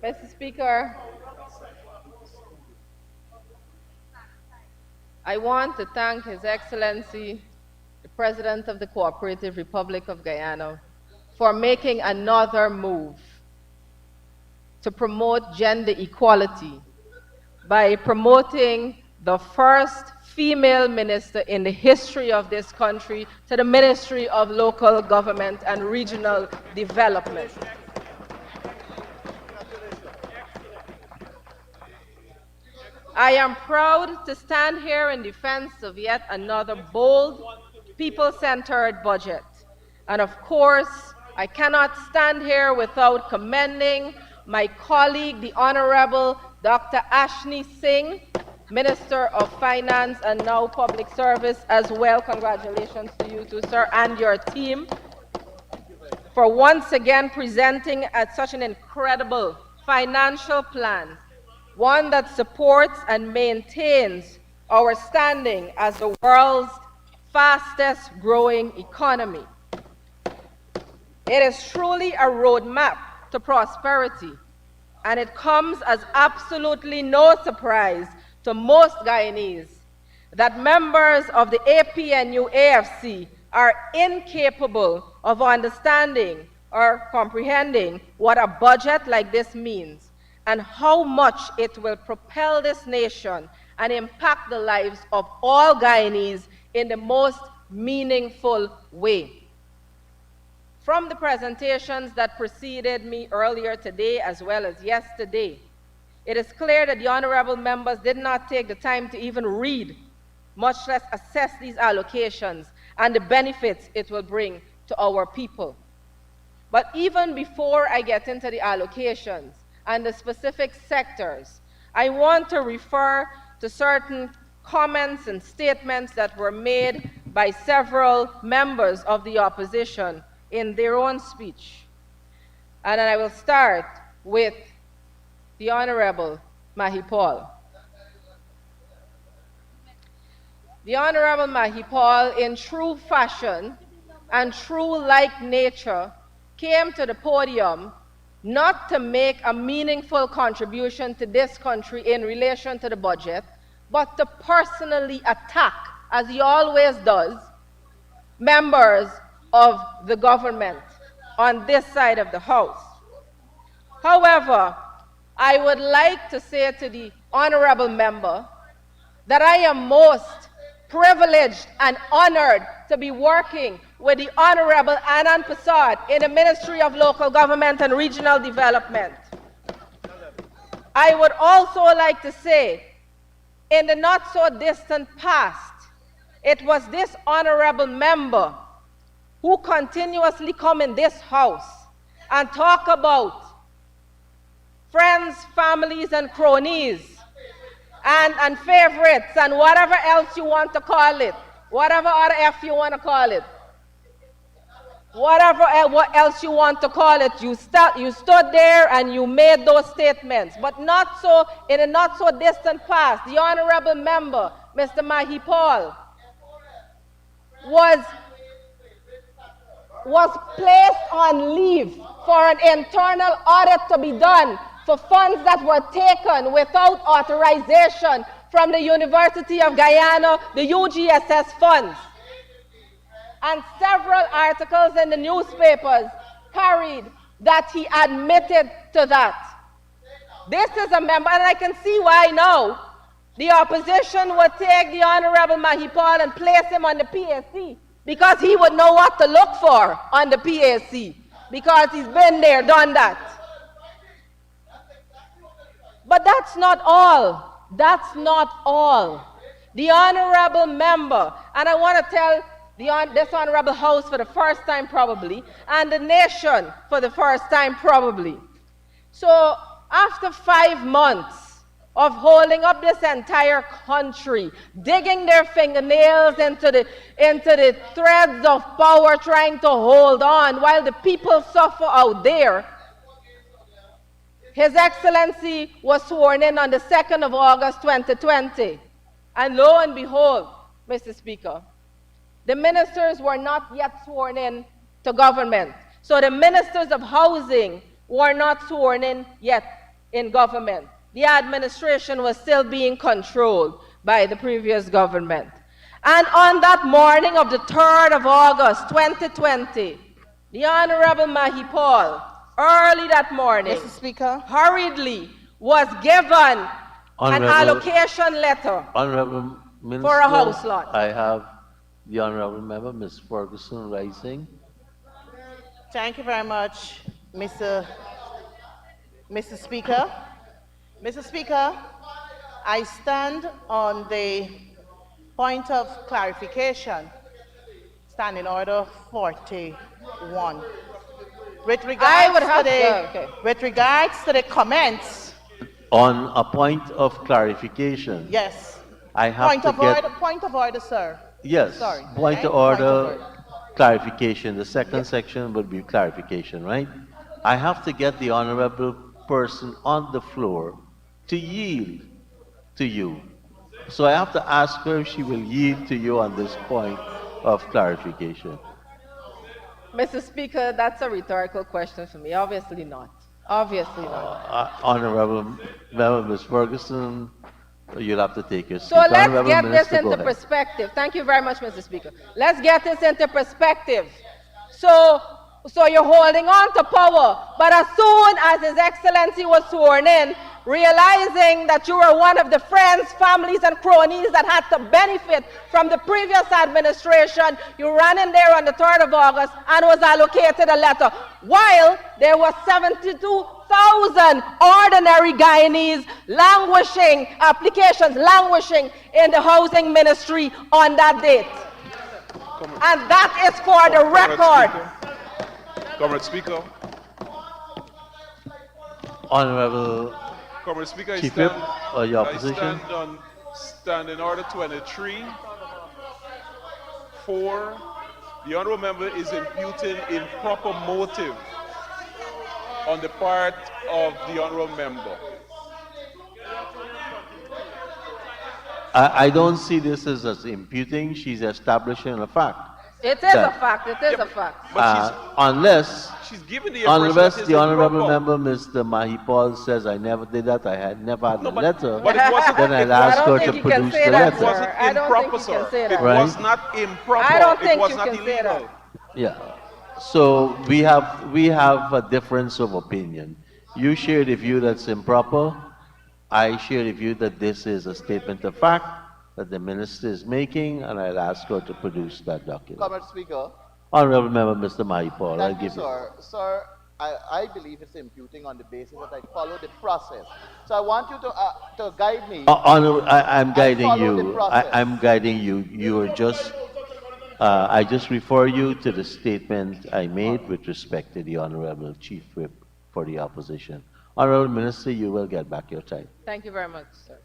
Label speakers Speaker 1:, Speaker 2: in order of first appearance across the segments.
Speaker 1: Mr. Speaker, I want to thank His Excellency, the President of the Cooperative Republic of Guyana, for making another move to promote gender equality by promoting the first female minister in the history of this country to the Ministry of Local Government and Regional Development. I am proud to stand here in defense of yet another bold, people-centered budget. And of course, I cannot stand here without commending my colleague, the Honorable Dr. Ashni Singh, Minister of Finance and now Public Service as well. Congratulations to you too, sir, and your team for once again presenting at such an incredible financial plan, one that supports and maintains our standing as the world's fastest growing economy. It is truly a roadmap to prosperity, and it comes as absolutely no surprise to most Guyanese that members of the APNU-AFC are incapable of understanding or comprehending what a budget like this means and how much it will propel this nation and impact the lives of all Guyanese in the most meaningful way. From the presentations that preceded me earlier today as well as yesterday, it is clear that the honorable members did not take the time to even read, much less assess these allocations and the benefits it will bring to our people. But even before I get into the allocations and the specific sectors, I want to refer to certain comments and statements that were made by several members of the opposition in their own speech. And I will start with the Honorable Mahipal. The Honorable Mahipal, in true fashion and true like nature, came to the podium not to make a meaningful contribution to this country in relation to the budget, but to personally attack, as he always does, members of the government on this side of the House. However, I would like to say to the honorable member that I am most privileged and honored to be working with the Honorable Anand Prasad in the Ministry of Local Government and Regional Development. I would also like to say, in the not so distant past, it was this honorable member who continuously come in this house and talk about friends, families, and cronies, and favorites, and whatever else you want to call it, whatever other F you want to call it, whatever else you want to call it, you stood there and you made those statements. But not so, in a not so distant past, the honorable member, Mr. Mahipal, was placed on leave for an internal audit to be done for funds that were taken without authorization from the University of Guyana, the UGSS funds. And several articles in the newspapers carried that he admitted to that. This is a member, and I can see why now the opposition would take the Honorable Mahipal and place him on the PAC, because he would know what to look for on the PAC, because he's been there, done that. But that's not all. That's not all. The honorable member, and I want to tell this honorable house for the first time probably, and the nation for the first time probably. So after 5 months of holding up this entire country, digging their fingernails into the threads of power, trying to hold on while the people suffer out there, His Excellency was sworn in on the 2nd of August 2020. And lo and behold, Mr. Speaker, the ministers were not yet sworn in to government. So the ministers of housing were not sworn in yet in government. The administration was still being controlled by the previous government. And on that morning of the 3rd of August, 2020, the Honorable Mahipal, early that morning,
Speaker 2: Mr. Speaker,
Speaker 1: hurriedly was given an allocation letter
Speaker 3: Honorable Minister,
Speaker 1: for a house lot.
Speaker 3: I have the Honorable Member, Ms. Ferguson, rising.
Speaker 2: thank you very much, Mr. Speaker. Mr. Speaker, I stand on the point of clarification, Standing Order 41. With regards to the comments.
Speaker 3: On a point of clarification.
Speaker 2: Yes.
Speaker 3: I have
Speaker 2: Point of order, sir.
Speaker 3: Yes.
Speaker 2: Sorry.
Speaker 3: Point
Speaker 2: Okay?
Speaker 3: of order,
Speaker 2: Point of order.
Speaker 3: clarification. The second section would be clarification, right? I have to get the honorable person on the floor to yield to you. So I have to ask her if she will yield to you on this point of clarification.
Speaker 1: Mr. Speaker, that's a rhetorical question for me. Obviously not. Obviously not.
Speaker 3: Honorable Member, Ms. Ferguson, you'll have to take your seat.
Speaker 1: So let's
Speaker 3: Honorable
Speaker 1: get
Speaker 3: Minister,
Speaker 1: this into
Speaker 3: go ahead.
Speaker 1: perspective. Thank you very much, Mr. Speaker. Let's get this into perspective. So you're holding on to power, but as soon as His Excellency was sworn in, realizing that you were one of the friends, families, and cronies that had to benefit from the previous administration, you ran in there on the 3rd of August and was allocated a letter, while there were 72,000 ordinary Guyanese applications languishing in the housing ministry on that date. And that is for the record.
Speaker 4: Comrade Speaker.
Speaker 3: Honorable
Speaker 4: Comrade Speaker,
Speaker 3: Chief Whip, your
Speaker 4: I
Speaker 3: position.
Speaker 4: stand on Standing Order 23. 4. The Honourable Member is imputing improper motive on the part of the Honourable Member.
Speaker 3: I don't see this as imputing. She's establishing a fact.
Speaker 1: It is a fact. It is a fact.
Speaker 4: But
Speaker 3: Unless
Speaker 4: she's given the impression that it's
Speaker 3: the honorable
Speaker 4: improper.
Speaker 3: member, Mr. Mahipal, says I never did that, I had never had a letter,
Speaker 4: But it wasn't,
Speaker 3: then I'll
Speaker 4: it
Speaker 3: ask
Speaker 1: I
Speaker 3: her
Speaker 1: don't
Speaker 3: to
Speaker 1: think you can
Speaker 3: produce
Speaker 1: say
Speaker 3: the
Speaker 1: that,
Speaker 3: letter.
Speaker 1: sir. I don't think
Speaker 4: improper,
Speaker 1: you can
Speaker 4: sir.
Speaker 1: say
Speaker 4: It
Speaker 1: that.
Speaker 3: Right.
Speaker 4: was not improper.
Speaker 1: I don't
Speaker 4: It
Speaker 1: think
Speaker 4: was
Speaker 1: you
Speaker 4: not
Speaker 1: can say
Speaker 4: illegal.
Speaker 1: that.
Speaker 3: Yeah. So we have a difference of opinion. You share the view that's improper. I share the view that this is a statement of fact that the minister is making, and I'll ask her to produce that document.
Speaker 5: Comrade Speaker,
Speaker 3: Honorable Member, Mr. Mahipal, I'll
Speaker 5: thank you,
Speaker 3: give you.
Speaker 5: sir. Sir, I believe it's imputing on the basis that I follow the process. So I want you to guide me.
Speaker 3: I'm guiding
Speaker 5: follow the
Speaker 3: you.
Speaker 5: process.
Speaker 3: I'm guiding you. You are just. I just refer you to the statement I made with respect to the Honorable Chief Whip for the opposition. Honorable Minister, you will get back your time.
Speaker 1: Thank you very much, sir.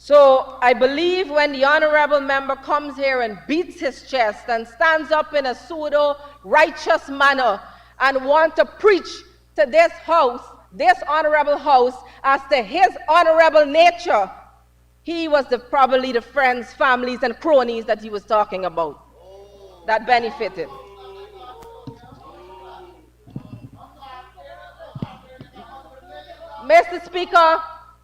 Speaker 1: So I believe when the honorable member comes here and beats his chest and stands up in a pseudo-righteous manner and wants to preach to this house, this honorable house, as to his honorable nature, he was probably the friends, families, and cronies that he was talking about that benefited. Mr. Speaker,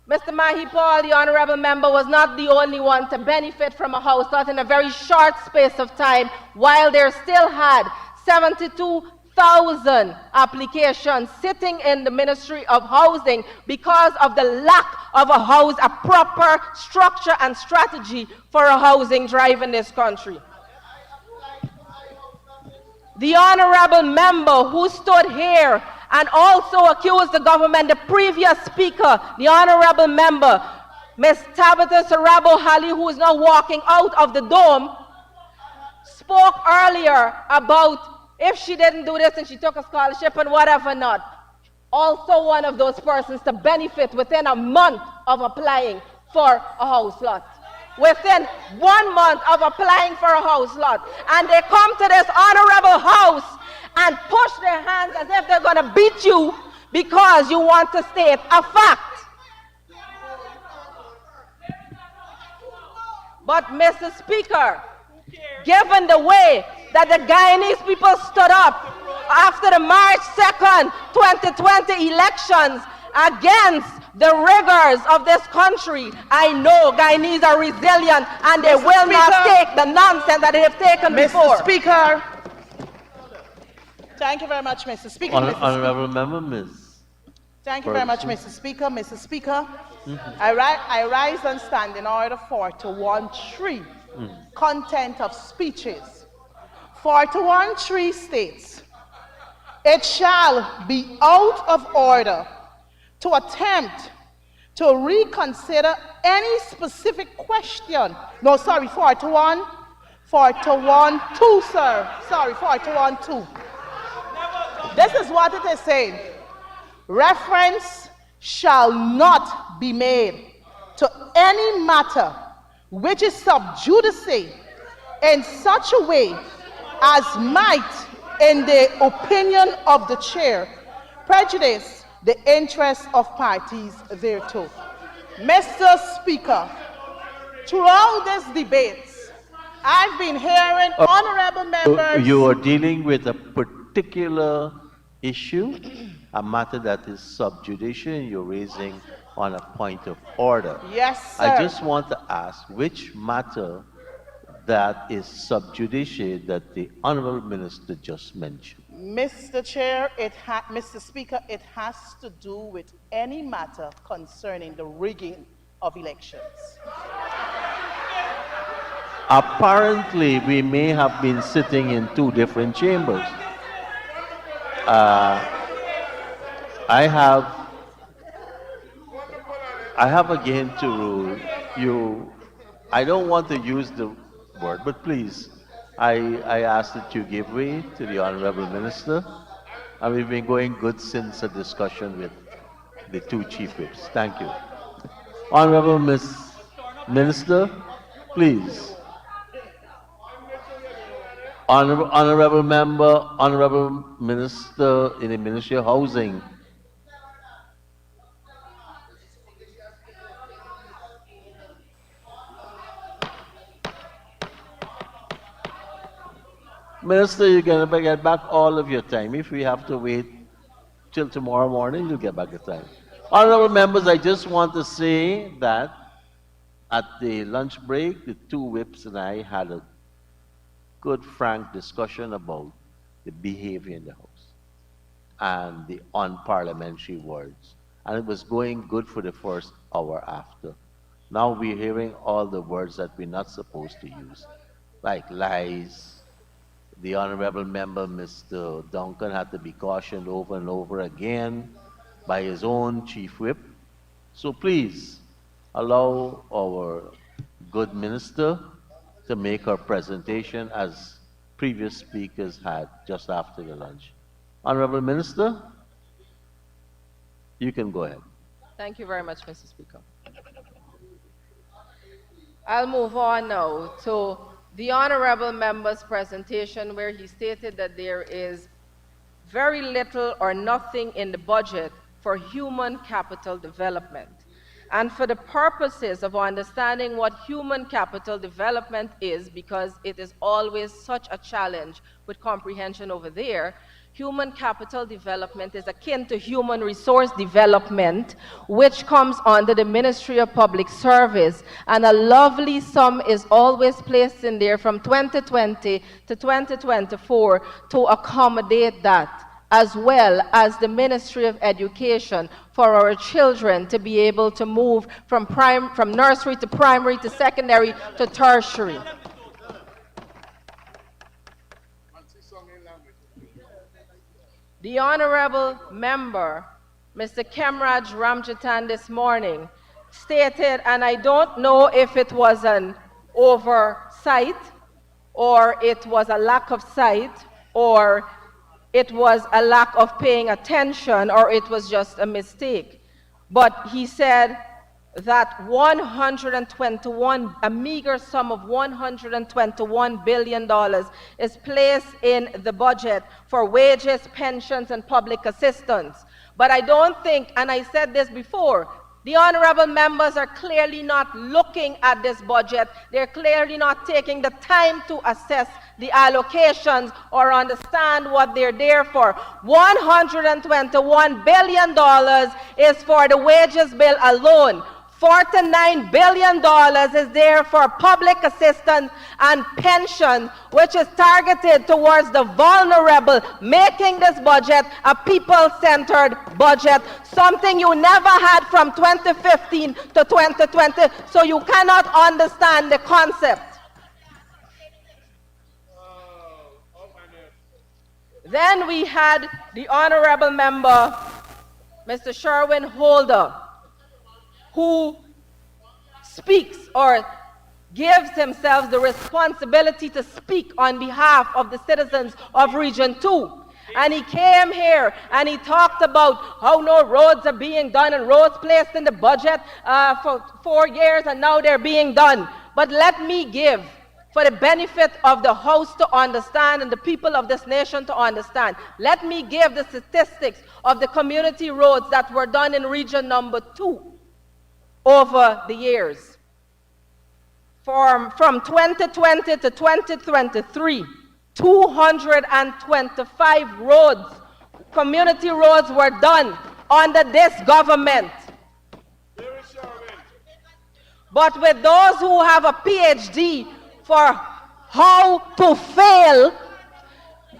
Speaker 1: Mr. Mahipal, the honorable member, was not the only one to benefit from a house lot in a very short space of time, while there still had 72,000 applications sitting in the Ministry of Housing because of the lack of a proper structure and strategy for a housing drive in this country. The honorable member who stood here and also accused the government, the previous speaker, the honorable member, Ms. Tabitha Sarabo Hali, who is now walking out of the dome, spoke earlier about if she didn't do this and she took a scholarship and whatever not. Also one of those persons to benefit within a month of applying for a house lot. Within 1 month of applying for a house lot. And they come to this honorable house and push their hands as if they're going to beat you because you want to state a fact. But Mr. Speaker, given the way that the Guyanese people stood up after the March 2nd, 2020 elections against the rigors of this country. I know Guyanese are resilient and they
Speaker 2: Mr.
Speaker 1: will not
Speaker 2: Speaker.
Speaker 1: take the nonsense that they have taken before.
Speaker 2: Mr. Speaker. Thank you very much, Mr. Speaker. Mr. Speaker.
Speaker 3: Honorable member, Ms.
Speaker 2: Thank you very much,
Speaker 3: Ferguson.
Speaker 2: Mr. Speaker. Mr. Speaker, I rise and stand in order for to 1.3 content of speeches. 41.3 states, it shall be out of order to attempt to reconsider any specific question. No, sorry, 41, 2, sir. Sorry, 41, 2. This is what it is saying. Reference shall not be made to any matter which is sub judice in such a way as might, in the opinion of the chair, prejudice the interests of parties thereto. Mr. Speaker, throughout this debate, I've been hearing honorable members.
Speaker 3: You are dealing with a particular issue, a matter that is sub judice, and you're raising on a point of order.
Speaker 2: Yes, sir.
Speaker 3: I just want to ask which matter that is sub judice that the honorable minister just mentioned.
Speaker 2: Mr. Chair, Mr. Speaker, it has to do with any matter concerning the rigging of elections.
Speaker 3: Apparently, we may have been sitting in two different chambers. I have again to rule you. I don't want to use the word, but please, I ask that you give way to the honorable minister. And we've been going good since a discussion with the two chief whips. Thank you. Honorable Minister, please. Honorable member, honorable minister in the Ministry of Housing. Minister, you're going to get back all of your time. If we have to wait till tomorrow morning, you'll get back your time. Honorable members, I just want to say that at the lunch break, the two whips and I had a good, frank discussion about the behavior in the House and the unparliamentary words. And it was going good for the first hour after. Now we're hearing all the words that we're not supposed to use, like lies. The honorable member, Mr. Duncan, had to be cautioned over and over again by his own chief whip. So please allow our good minister to make her presentation as previous speakers had just after the lunch. Honorable Minister, you can go ahead.
Speaker 1: Thank you very much, Mr. Speaker. I'll move on now to the honorable member's presentation, where he stated that there is very little or nothing in the budget for human capital development. And for the purposes of understanding what human capital development is, because it is always such a challenge with comprehension over there, human capital development is akin to human resource development, which comes under the Ministry of Public Service. And a lovely sum is always placed in there from 2020 to 2024 to accommodate that, as well as the Ministry of Education, for our children to be able to move from nursery to primary to secondary to tertiary. The honorable member, Mr. Kemraj Ramjatan, this morning stated, and I don't know if it was an oversight, or it was a lack of sight, or it was a lack of paying attention, or it was just a mistake. But he said that a meager sum of $121 billion is placed in the budget for wages, pensions, and public assistance. But I don't think, and I said this before, the honorable members are clearly not looking at this budget. They're clearly not taking the time to assess the allocations or understand what they're there for. $121 billion is for the wages bill alone. $49 billion is there for public assistance and pension, which is targeted towards the vulnerable, making this budget a people-centered budget, something you never had from 2015 to 2020, so you cannot understand the concept. Then we had the honorable member, Mr. Sherwin Holder, who speaks or gives himself the responsibility to speak on behalf of the citizens of Region 2. And he came here and he talked about how no roads are being done and roads placed in the budget for 4 years and now they're being done. But let me give, for the benefit of the House to understand and the people of this nation to understand, let me give the statistics of the community roads that were done in Region number 2 over the years. From 2020 to 2023, 225 roads, community roads were done under this government. But with those who have a PhD for how to fail,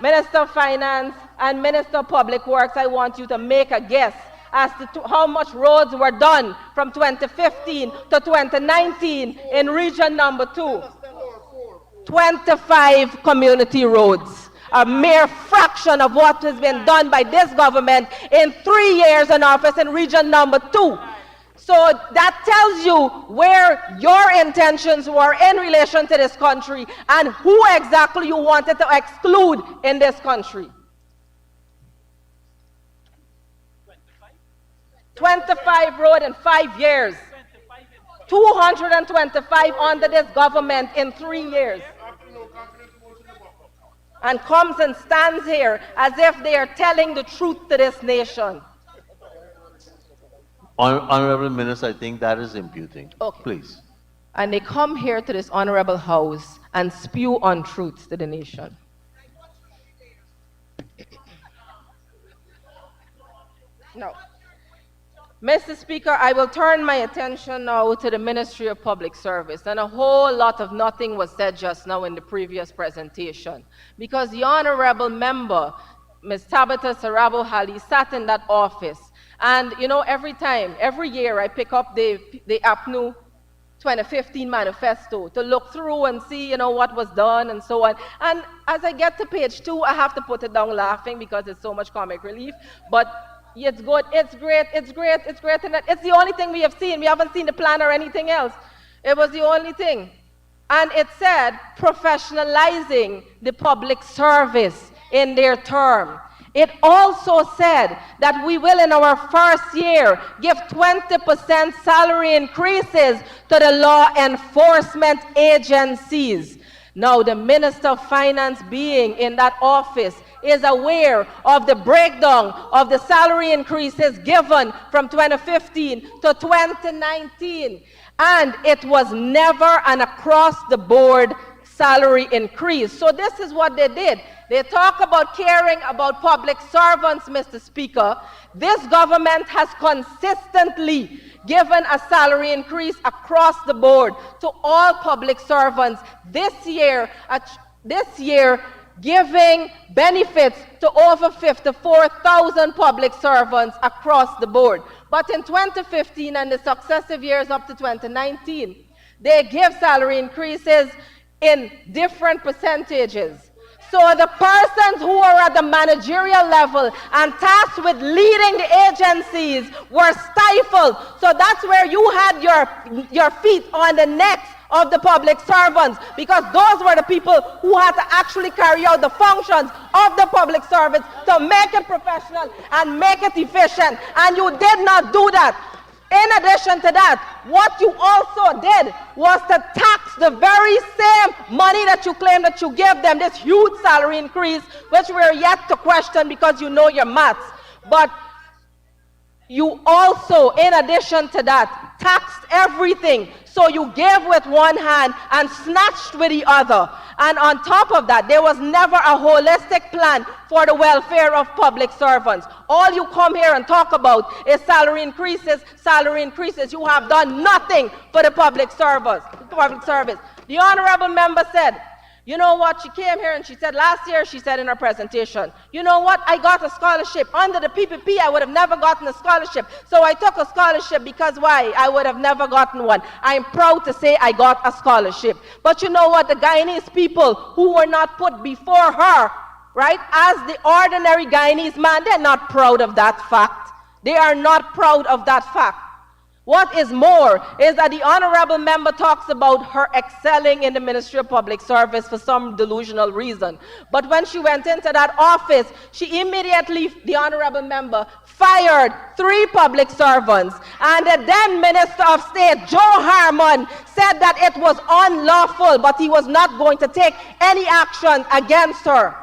Speaker 1: Minister of Finance and Minister of Public Works, I want you to make a guess as to how much roads were done from 2015 to 2019 in Region number 2. 25 community roads, a mere fraction of what has been done by this government in 3 years in office in Region number 2. So that tells you where your intentions were in relation to this country and who exactly you wanted to exclude in this country. 25 road in 5 years. 225 under this government in 3 years. And comes and stands here as if they are telling the truth to this nation.
Speaker 3: Honorable Minister, I think that is imputing.
Speaker 1: Okay.
Speaker 3: Please.
Speaker 1: And they come here to this honorable house and spew untruths to the nation. No. Mr. Speaker, I will turn my attention now to the Ministry of Public Service, and a whole lot of nothing was said just now in the previous presentation, because the honorable member, Ms. Tabitha Sarabo-Hali, sat in that office, and you know, every year I pick up the APNU 2015 manifesto to look through and see, you know, what was done and so on. And as I get to page 2, I have to put it down laughing because it's so much comic relief, but it's good, it's great, it's great, it's great, and it's the only thing we have seen. We haven't seen the plan or anything else. It was the only thing. And it said professionalizing the public service in their term. It also said that we will, in our first year, give 20% salary increases to the law enforcement agencies. Now, the Minister of Finance, being in that office, is aware of the breakdown of the salary increases given from 2015 to 2019. And it was never an across-the-board salary increase. So this is what they did. They talk about caring about public servants, Mr. Speaker. This government has consistently given a salary increase across the board to all public servants. This year, giving benefits to over 54,000 public servants across the board. But in 2015 and the successive years up to 2019, they give salary increases in different percentages. So the persons who are at the managerial level and tasked with leading the agencies were stifled. So that's where you had your feet on the necks of the public servants, because those were the people who had to actually carry out the functions of the public service to make it professional and make it efficient. And you did not do that. In addition to that, what you also did was to tax the very same money that you claim that you give them, this huge salary increase, which we're yet to question because you know your maths. But You also, in addition to that, taxed everything. So you gave with one hand and snatched with the other. And on top of that, there was never a holistic plan for the welfare of public servants. All you come here and talk about is salary increases, salary increases. You have done nothing for the public service. The honorable member said, you know what, she came here and she said last year, she said in her presentation, you know what, I got a scholarship. Under the PPP, I would have never gotten a scholarship. So I took a scholarship because why? I would have never gotten one. I'm proud to say I got a scholarship. But you know what, the Guyanese people who were not put before her, right, as the ordinary Guyanese man, they're not proud of that fact. They are not proud of that fact. What is more is that the honorable member talks about her excelling in the Ministry of Public Service for some delusional reason. But when she went into that office, she immediately, the honorable member, fired 3 public servants. And the then Minister of State, Joe Harmon, said that it was unlawful, but he was not going to take any action against her.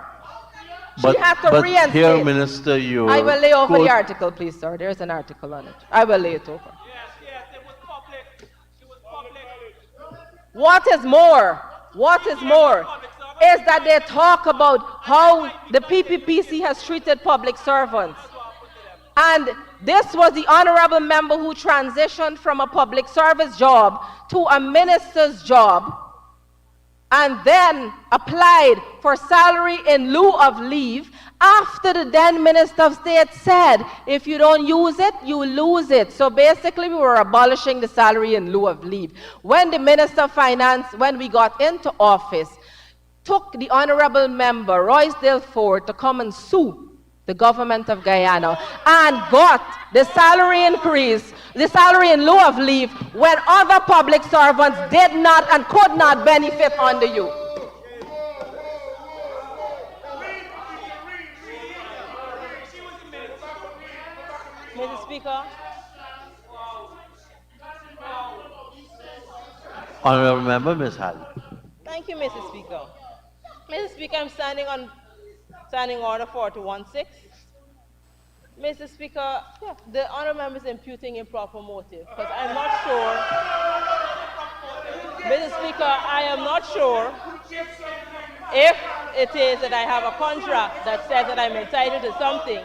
Speaker 1: She had to reinstate.
Speaker 3: Here, Minister, you.
Speaker 1: I will lay over the article, please, sir. There's an article on it. I will lay it over.
Speaker 6: It was public. It was public.
Speaker 1: What is more is that they talk about how the PPPC has treated public servants. And this was the honorable member who transitioned from a public service job to a minister's job and then applied for salary in lieu of leave after the then Minister of State said, if you don't use it, you lose it. So basically, we were abolishing the salary in lieu of leave. When the Minister of Finance, when we got into office, took the honorable member, Royce Delfort, to come and sue the government of Guyana and got the salary increase, the salary in lieu of leave, when other public servants did not and could not benefit under you. Mr. Speaker.
Speaker 3: Honorable Member, Ms. Halley.
Speaker 1: Thank you, Mr. Speaker. Mr. Speaker, I'm standing on Standing Order 41-6. Mr. Speaker, the honourable member is imputing improper motive because I'm not sure. Mr. Speaker, I am not sure if it is that I have a contract that says that I'm entitled to something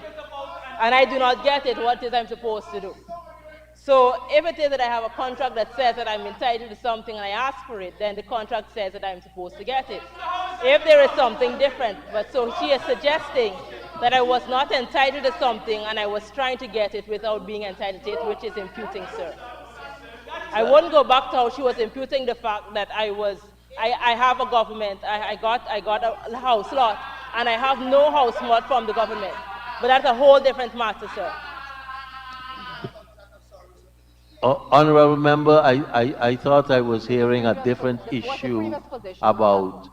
Speaker 1: and I do not get it, what is I'm supposed to do? So if it is that I have a contract that says that I'm entitled to something and I ask for it, then the contract says that I'm supposed to get it. If there is something different, but so she is suggesting that I was not entitled to something and I was trying to get it without being entitled to it, which is imputing, sir. I wouldn't go back to how she was imputing the fact that I have a government, I got a house lot, and I have no house lot from the government. But that's a whole different matter, sir.
Speaker 3: Honorable Member, I thought I was hearing a different issue about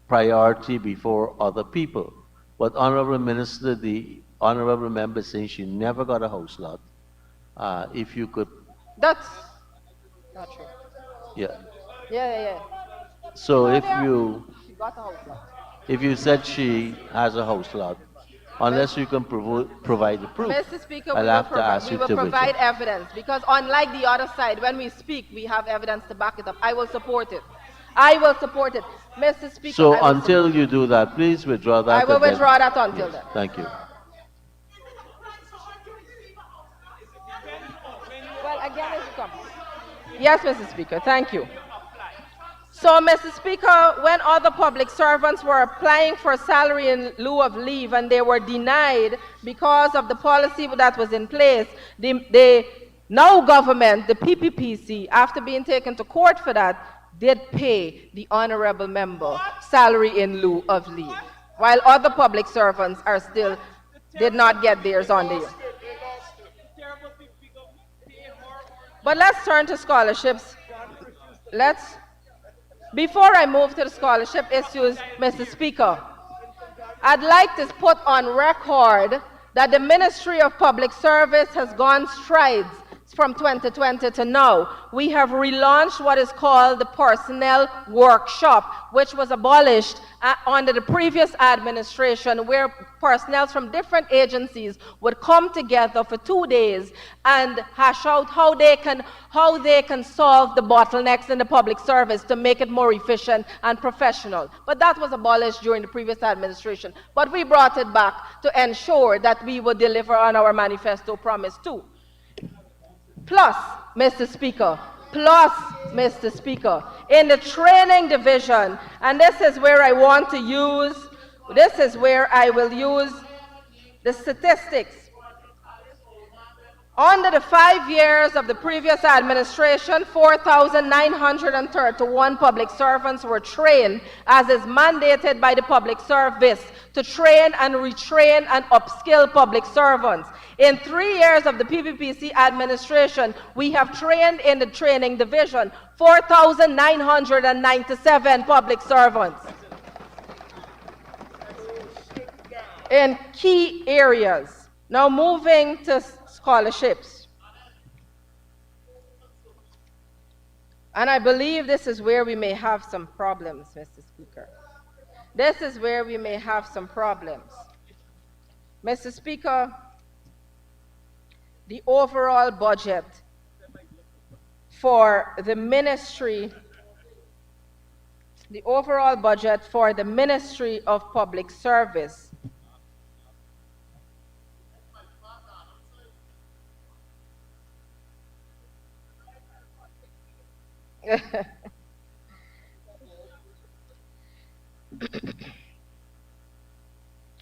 Speaker 3: priority before other people. But Honorable Minister, the Honorable Member saying she never got a house lot. If you could...
Speaker 1: That's not true.
Speaker 3: Yeah.
Speaker 1: Yeah.
Speaker 3: So if you...
Speaker 1: She got a house lot.
Speaker 3: If you said she has a house lot, unless you can provide the proof,
Speaker 1: Mr. Speaker,
Speaker 3: I'll have to ask
Speaker 1: we
Speaker 3: you
Speaker 1: will
Speaker 3: to
Speaker 1: provide
Speaker 3: withdraw.
Speaker 1: evidence because unlike the other side, when we speak, we have evidence to back it up. I will support it. I will support it. Mr. Speaker,
Speaker 3: So until you do that, please withdraw that.
Speaker 1: I will
Speaker 3: and then-
Speaker 1: withdraw that until
Speaker 3: Yes,
Speaker 1: then.
Speaker 3: Thank you.
Speaker 1: Well, again, it's come. Yes, Mr. Speaker, thank you. So, Mr. Speaker, when other public servants were applying for salary in lieu of leave and they were denied because of the policy that was in place, the now government, the PPPC, after being taken to court for that, did pay the honorable member salary in lieu of leave, while other public servants are still, did not get theirs on the year. But let's turn to scholarships. Before I move to the scholarship issues, Mr. Speaker, I'd like to put on record that the Ministry of Public Service has gone strides from 2020 to now, we have relaunched what is called the Personnel Workshop, which was abolished under the previous administration, where personnel from different agencies would come together for 2 days and hash out how they can solve the bottlenecks in the public service to make it more efficient and professional. But that was abolished during the previous administration. But we brought it back to ensure that we would deliver on our manifesto promise too. Plus, Mr. Speaker, in the training division, and this is where I will use the statistics. Under the 5 years of the previous administration, 4,931 public servants were trained, as is mandated by the Public Service, to train and retrain and upskill public servants. In 3 years of the PPPC administration, we have trained in the training division 4,997 public servants in key areas. Now moving to scholarships. And I believe this is where we may have some problems, Mr. Speaker. This is where we may have some problems. Mr. Speaker, the overall budget for the Ministry of Public Service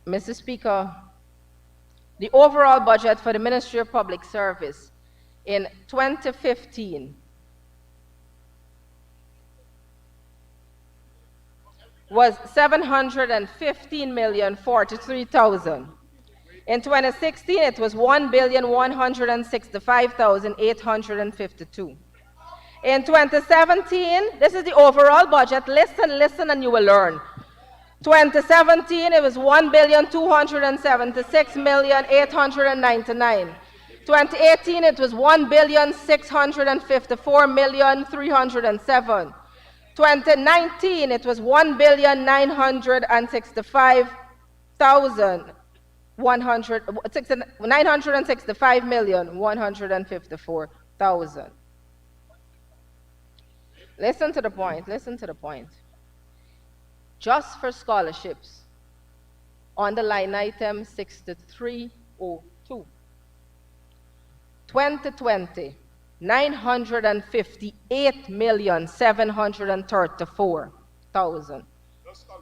Speaker 1: Mr. Speaker, the overall budget for the Ministry of Public Service in 2015 was $715,043,000. In 2016, it was $1,165,852. In 2017, this is the overall budget. Listen, and you will learn. 2017, it was $1,276,899. 2018, it was $1,654,307. 2019, it was $965,154,000. Listen to the point. Just for scholarships, on the line item 6302. 2020, $958,734,000.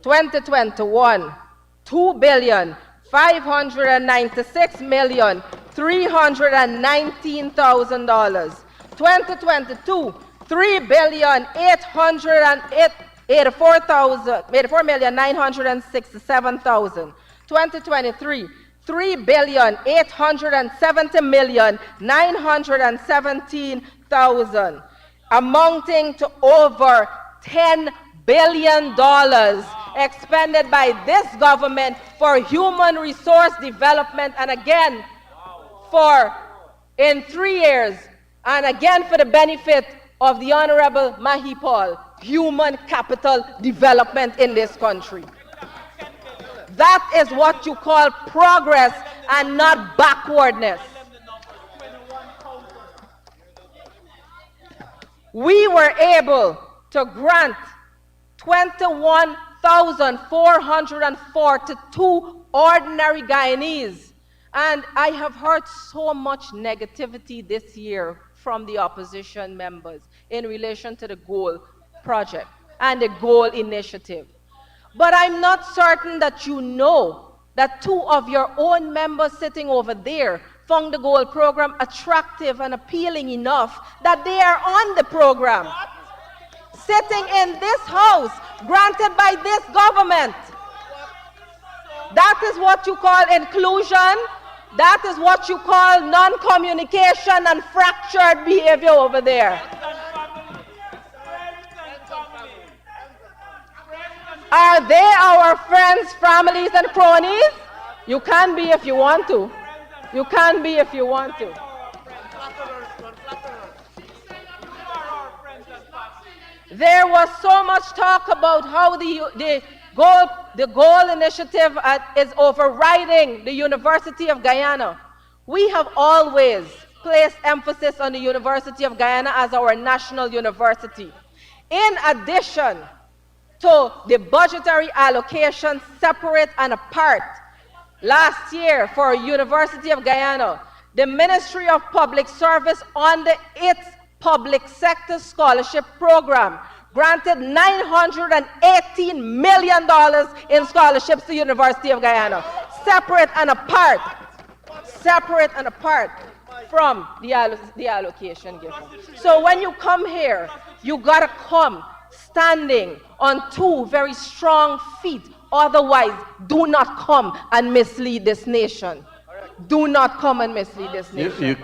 Speaker 1: 2021, $2,596,319,000. 2022, $3,884,967,000. 2023, $3,870,917,000, amounting to over $10 billion expended by this government for human resource development, and again in 3 years, and again for the benefit of the Honorable Mahi Paul, human capital development in this country. That is what you call progress and not backwardness. We were able to grant 21,442 ordinary Guyanese. And I have heard so much negativity this year from the opposition members in relation to the GOAL project and the GOAL initiative. But I'm not certain that you know that 2 of your own members sitting over there found the GOAL program attractive and appealing enough that they are on the program. Sitting in this house, granted by this government. That is what you call inclusion. That is what you call non-communication and fractured behavior over there. Are they our friends, families, and cronies? You can be if you want to. You can be if you want to. There was so much talk about how the goal initiative is overriding the University of Guyana. We have always placed emphasis on the University of Guyana as our national university. In addition to the budgetary allocation separate and apart, last year for University of Guyana, the Ministry of Public Service under its public sector scholarship program granted $918 million in scholarships to University of Guyana, separate and apart from the allocation given. So when you come here, you gotta come standing on two very strong feet. Otherwise, do not come and mislead this nation. Do not come and mislead this nation.
Speaker 3: You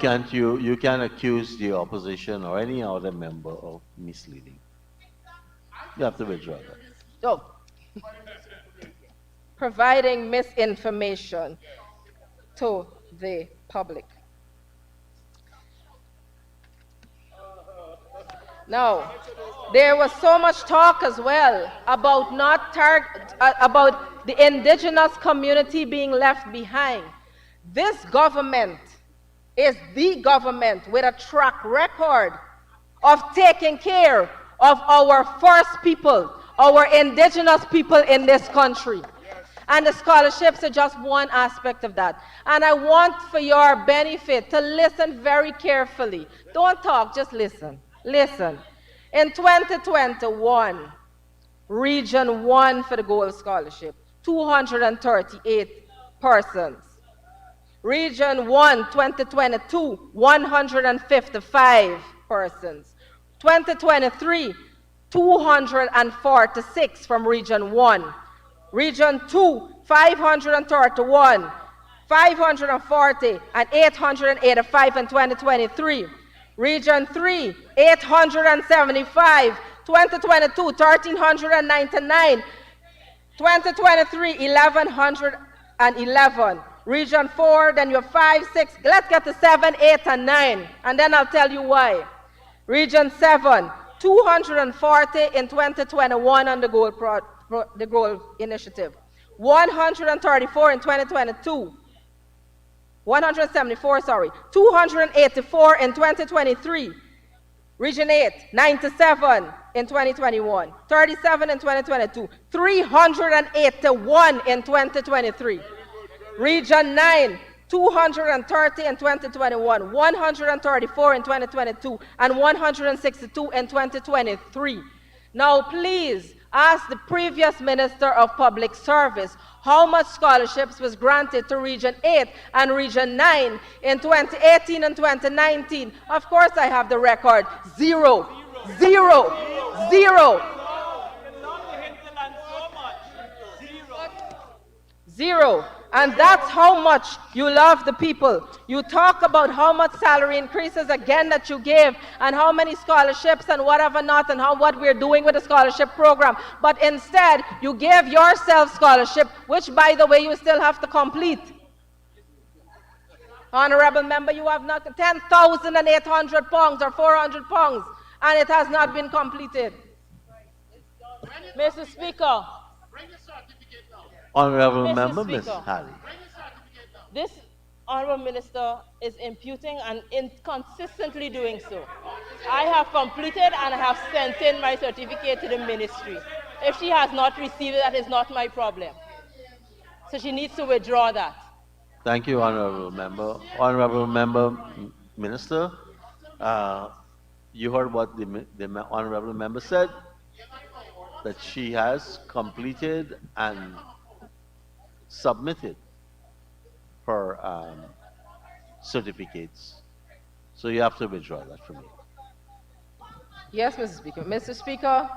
Speaker 3: can't accuse the opposition or any other member of misleading. You have to withdraw that.
Speaker 1: So, providing misinformation to the public. Now, there was so much talk as well about about the indigenous community being left behind. This government is the government with a track record of taking care of our first people, our indigenous people in this country. And the scholarships are just one aspect of that. And I want for your benefit to listen very carefully. Don't talk, just listen. Listen. In 2021, Region 1 for the Gold Scholarship, 238 persons. Region 1, 2022, 155 persons. 2023, 246 from Region 1. Region 2, 531, 540, and 885 in 2023. Region 3, 875, 2022, 1,399, 2023, 1,111. Region 4, then you have 5, 6, let's get to 7, 8, and 9, and then I'll tell you why. Region 7, 240 in 2021 on the Gold Initiative, 134 in 2022, 174, sorry, 284 in 2023. Region 8, 97 in 2021, 37 in 2022, 381 in 2023. Region 9, 230 in 2021, 134 in 2022, and 162 in 2023. Now please ask the previous Minister of Public Service how much scholarships was granted to Region 8 and Region 9 in 2018 and 2019. Of course I have the record. Zero. Zero. Zero. Zero. And that's how much you love the people. You talk about how much salary increases again that you gave and how many scholarships and whatever not and what we're doing with the scholarship program. But instead, you gave yourself scholarship, which by the way, you still have to complete. Honorable member, you have not 10,800 pounds or 400 pounds and it has not been completed. Mr. Speaker.
Speaker 3: Honorable Member, Ms. Halley.
Speaker 7: This Honorable Minister is imputing and inconsistently doing so. I have completed and I have sent in my certificate to the ministry. If she has not received it, that is not my problem. So she needs to withdraw that.
Speaker 3: Thank you, Honorable Member. Honorable Member, Minister, you heard what the Honorable Member said, that she has completed and submitted her certificates. So you have to withdraw that from me.
Speaker 1: Yes, Mr. Speaker. Mr. Speaker,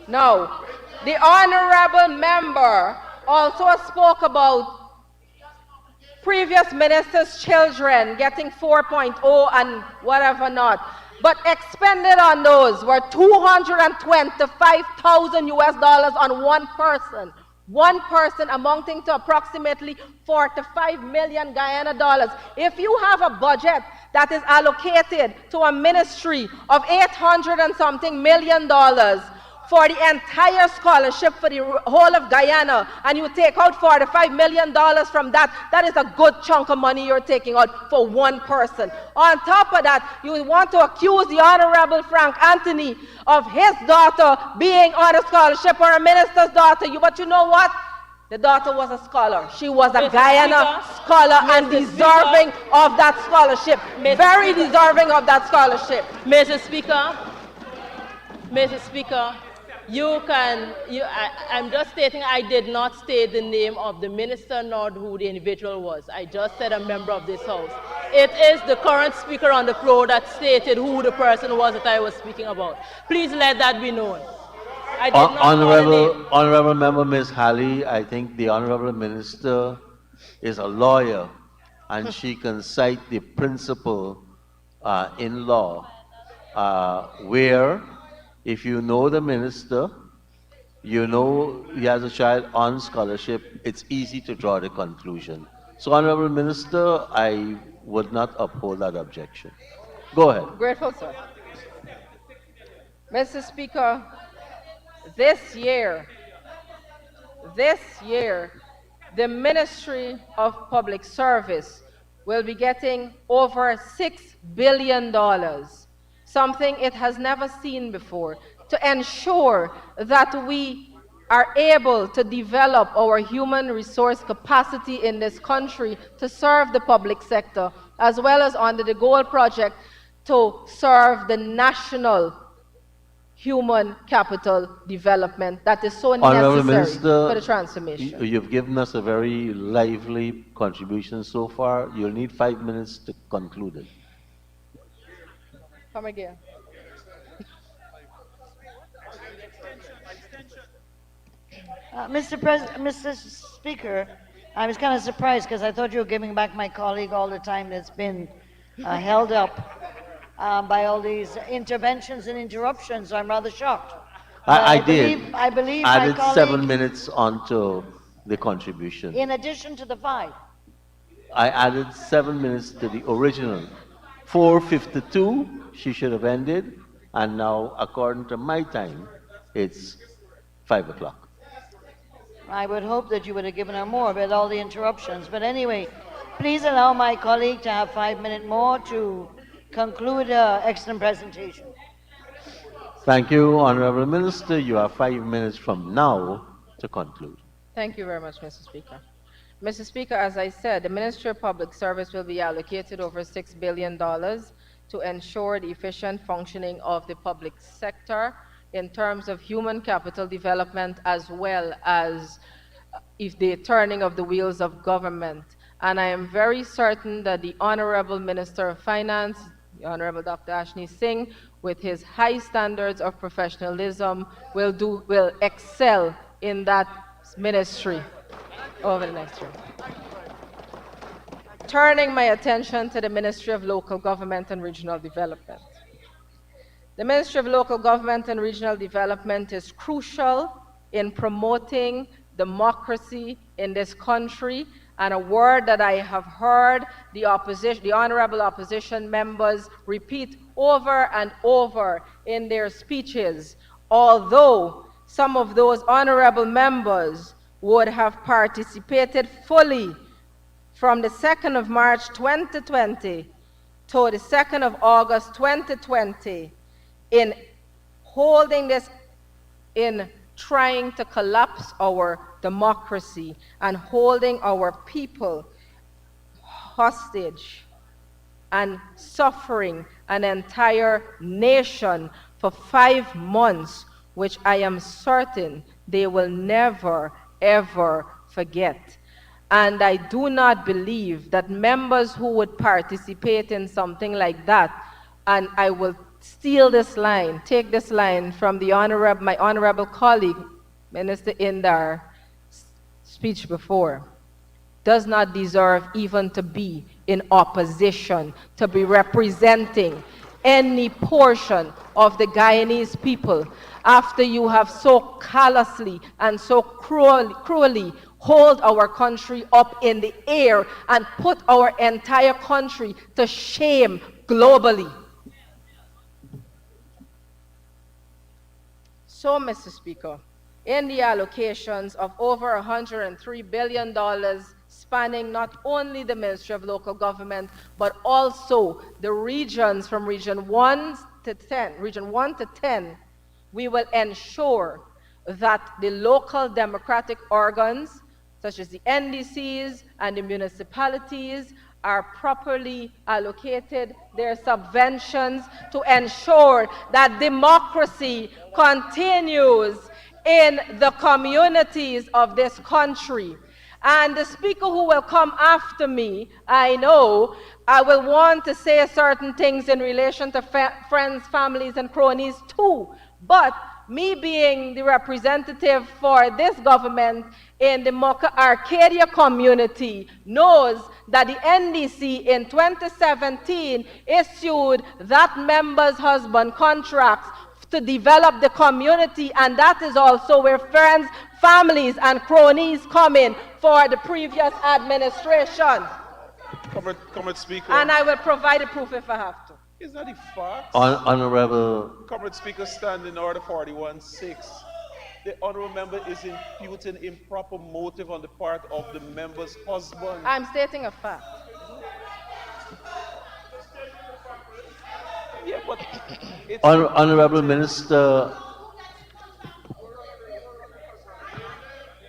Speaker 1: now, the Honorable Member also spoke about previous ministers' children getting 4.0 and whatever not. But expended on those were $225,000 US on one person. One person amounting to approximately 45 million Guyana dollars. If you have a budget that is allocated to a ministry of 800 and something million dollars for the entire scholarship for the whole of Guyana, and you take out $45 million from that, that is a good chunk of money you're taking out for one person. On top of that, you want to accuse the Honorable Frank Anthony of his daughter being on a scholarship or a minister's daughter. But you know what? The daughter was a scholar. She was a
Speaker 7: Mr.
Speaker 1: Guyana
Speaker 7: Speaker,
Speaker 1: scholar and
Speaker 7: Mr.
Speaker 1: deserving
Speaker 7: Speaker,
Speaker 1: of that scholarship.
Speaker 7: Mr.
Speaker 1: Very
Speaker 7: Speaker.
Speaker 1: deserving of that scholarship.
Speaker 7: Mr. Speaker, Mr. Speaker, I'm just stating I did not state the name of the minister nor who the individual was. I just said a member of this House. It is the current speaker on the floor that stated who the person was that I was speaking about. Please let that be known. I did not call a name.
Speaker 3: Honorable Member Ms. Halley, I think the Honorable Minister is a lawyer and she can cite the principle in law where if you know the minister, you know he has a child on scholarship, it's easy to draw the conclusion. So, Honorable Minister, I would not uphold that objection. Go ahead.
Speaker 1: Grateful, sir. Mr. Speaker, this year, the Ministry of Public Service will be getting over $6 billion, something it has never seen before, to ensure that we are able to develop our human resource capacity in this country to serve the public sector, as well as under the GOAL project to serve the national human capital development that is so
Speaker 3: Honorable
Speaker 1: necessary
Speaker 3: Minister,
Speaker 1: for the transformation.
Speaker 3: you've given us a very lively contribution so far. You'll need 5 minutes to conclude it.
Speaker 1: Come again.
Speaker 8: Mr. Speaker, I was kind of surprised because I thought you were giving back my colleague all the time that's been held up by all these interventions and interruptions. I'm rather shocked.
Speaker 3: I did.
Speaker 8: I believe
Speaker 3: added
Speaker 8: my colleague,
Speaker 3: 7 minutes onto the contribution.
Speaker 8: in addition to the 5.
Speaker 3: I added 7 minutes to the original. 4:52, she should have ended, and now, according to my time, it's 5 o'clock.
Speaker 8: I would hope that you would have given her more with all the interruptions. But anyway, please allow my colleague to have 5 minutes more to conclude her excellent presentation.
Speaker 3: Thank you, Honorable Minister. You have 5 minutes from now to conclude.
Speaker 1: Thank you very much, Mr. Speaker. Mr. Speaker, as I said, the Ministry of Public Service will be allocated over $6 billion to ensure the efficient functioning of the public sector in terms of human capital development as well as if the turning of the wheels of government. And I am very certain that the Honorable Minister of Finance, the Honorable Dr. Ashni Singh, with his high standards of professionalism, will excel in that ministry over the next year. Turning my attention to the Ministry of Local Government and Regional Development. The Ministry of Local Government and Regional Development is crucial in promoting democracy in this country, and a word that I have heard the honorable opposition members repeat over and over in their speeches, although some of those honorable members would have participated fully from the 2nd of March 2020 to the 2nd of August 2020 in holding this, in trying to collapse our democracy and holding our people hostage and suffering an entire nation for 5 months, which I am certain they will never, ever forget. And I do not believe that members who would participate in something like that, and I will steal this line, take this line from my honorable colleague, Minister Indar's speech before, does not deserve even to be in opposition, to be representing any portion of the Guyanese people after you have so callously and so cruelly hold our country up in the air and put our entire country to shame globally. So, Mr. Speaker, in the allocations of over $103 billion spanning not only the Ministry of Local Government, but also the regions from Region 1 to 10, we will ensure that the local democratic organs, such as the NDCs and the municipalities, are properly allocated their subventions to ensure that democracy continues in the communities of this country. And the speaker who will come after me, I know, I will want to say certain things in relation to friends, families, and cronies too. But me being the representative for this government in the Mocha Arcadia community knows that the NDC in 2017 issued that member's husband contracts to develop the community, and that is also where friends, families, and cronies come in for the previous administration.
Speaker 4: Comrade Speaker.
Speaker 1: And I will provide the proof if I have to.
Speaker 4: Is that a fact?
Speaker 3: Honorable.
Speaker 4: Comrade Speaker, standing order 41-6. The honorable member is imputing improper motive on the part of the member's husband.
Speaker 1: I'm stating a fact.
Speaker 4: Yeah, but it's
Speaker 3: Honorable Minister.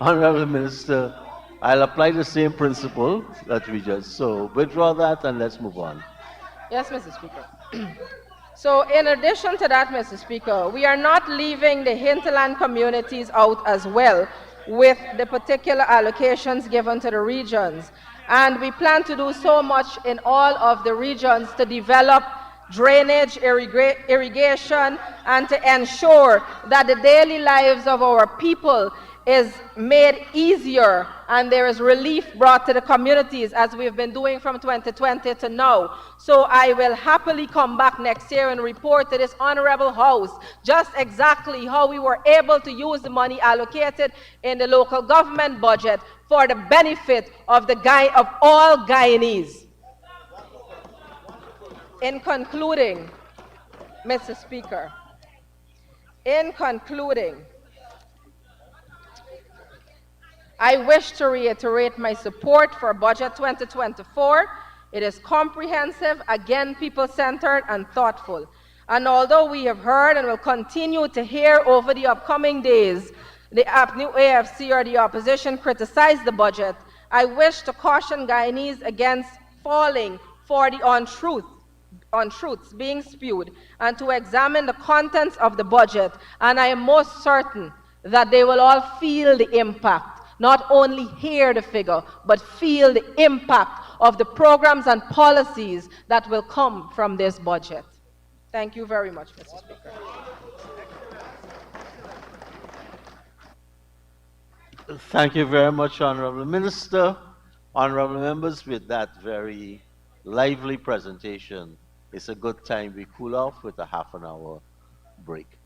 Speaker 3: Honorable Minister, I'll apply the same principle that we just saw. Withdraw that and let's move on.
Speaker 1: Yes, Mr. Speaker. So in addition to that, Mr. Speaker, we are not leaving the hinterland communities out as well with the particular allocations given to the regions. And we plan to do so much in all of the regions to develop drainage, irrigation, and to ensure that the daily lives of our people is made easier and there is relief brought to the communities as we've been doing from 2020 to now. So I will happily come back next year and report to this honorable house just exactly how we were able to use the money allocated in the local government budget for the benefit of all Guyanese. In concluding, Mr. Speaker, in concluding, I wish to reiterate my support for Budget 2024. It is comprehensive, again people-centered and thoughtful. And although we have heard and will continue to hear over the upcoming days the new AFC or the opposition criticize the budget, I wish to caution Guyanese against falling for the untruths being spewed and to examine the contents of the budget. And I am most certain that they will all feel the impact. Not only hear the figure, but feel the impact of the programs and policies that will come from this budget. Thank you very much, Mr. Speaker.
Speaker 3: Thank you very much, Honorable Minister. Honorable members, with that very lively presentation, it's a good time we cool off with a half an hour break.